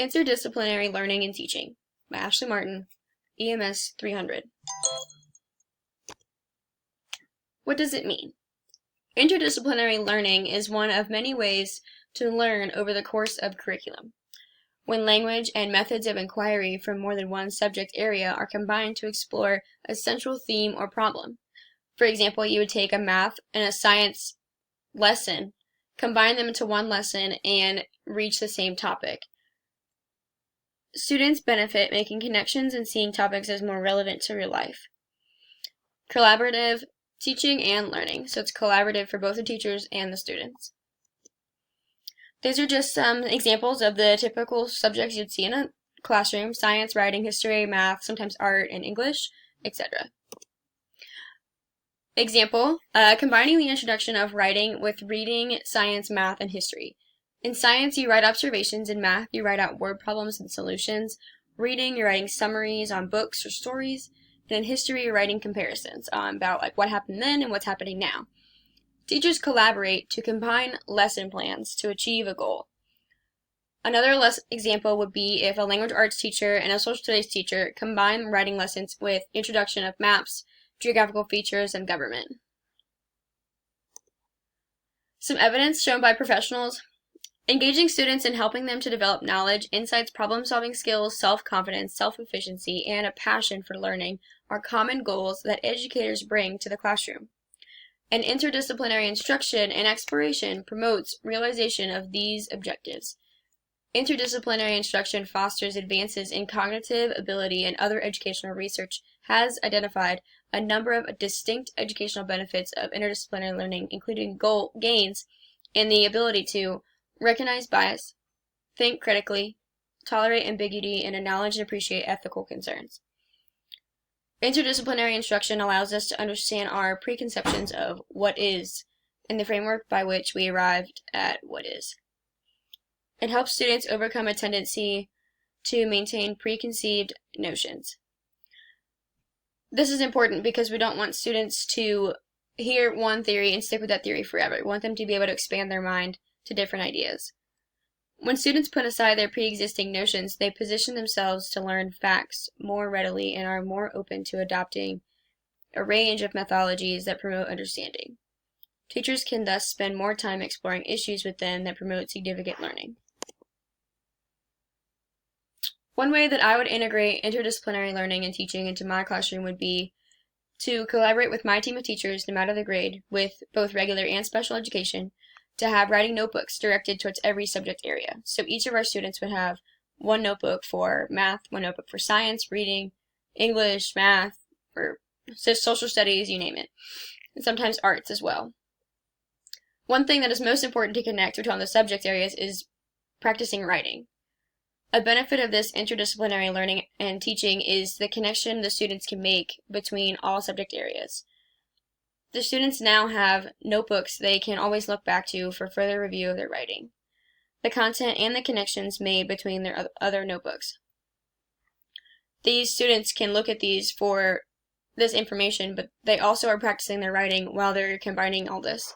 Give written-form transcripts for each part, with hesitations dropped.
Interdisciplinary Learning and Teaching by Ashley Martin, EMS 300. What does it mean? Interdisciplinary learning is one of many ways to learn over the course of curriculum, when language and methods of inquiry from more than one subject area are combined to explore a central theme or problem. For example, you would take a math and a science lesson, combine them into one lesson, and reach the same topic. Students benefit making connections and seeing topics as more relevant to real life. Collaborative teaching and learning, so it's collaborative for both the teachers and the students. These are just some examples of the typical subjects you'd see in a classroom: science, writing, history, math, sometimes art and English, etc. Example, combining the introduction of writing with reading, science, math, and history. In science, you write observations. In math, you write out word problems and solutions. Reading, you're writing summaries on books or stories. And in history, you're writing comparisons about what happened then and what's happening now. Teachers collaborate to combine lesson plans to achieve a goal. Another example would be if a language arts teacher and a social studies teacher combine writing lessons with introduction of maps, geographical features, and government. Some evidence shown by professionals. Engaging students and helping them to develop knowledge, insights, problem-solving skills, self-confidence, self-efficiency, and a passion for learning are common goals that educators bring to the classroom. And interdisciplinary instruction and exploration promotes realization of these objectives. Interdisciplinary instruction fosters advances in cognitive ability, and other educational research has identified a number of distinct educational benefits of interdisciplinary learning, including gains in the ability to recognize bias, think critically, tolerate ambiguity, and acknowledge and appreciate ethical concerns. Interdisciplinary instruction allows us to understand our preconceptions of what is and the framework by which we arrived at what is. It helps students overcome a tendency to maintain preconceived notions. This is important because we don't want students to hear one theory and stick with that theory forever. We want them to be able to expand their mind to different ideas. When students put aside their pre-existing notions, they position themselves to learn facts more readily and are more open to adopting a range of methodologies that promote understanding. Teachers can thus spend more time exploring issues with them that promote significant learning. One way that I would integrate interdisciplinary learning and teaching into my classroom would be to collaborate with my team of teachers, no matter the grade, with both regular and special education, to have writing notebooks directed towards every subject area. So each of our students would have one notebook for math, one notebook for science, reading, English, math, or social studies, you name it, and sometimes arts as well. One thing that is most important to connect between the subject areas is practicing writing. A benefit of this interdisciplinary learning and teaching is the connection the students can make between all subject areas. The students now have notebooks they can always look back to for further review of their writing, the content, and the connections made between their other notebooks. These students can look at these for this information, but they also are practicing their writing while they're combining all this.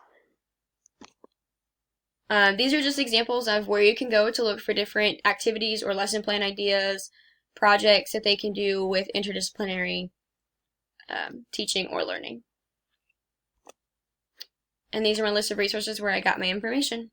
These are just examples of where you can go to look for different activities or lesson plan ideas, projects that they can do with interdisciplinary teaching or learning. And these are my list of resources where I got my information.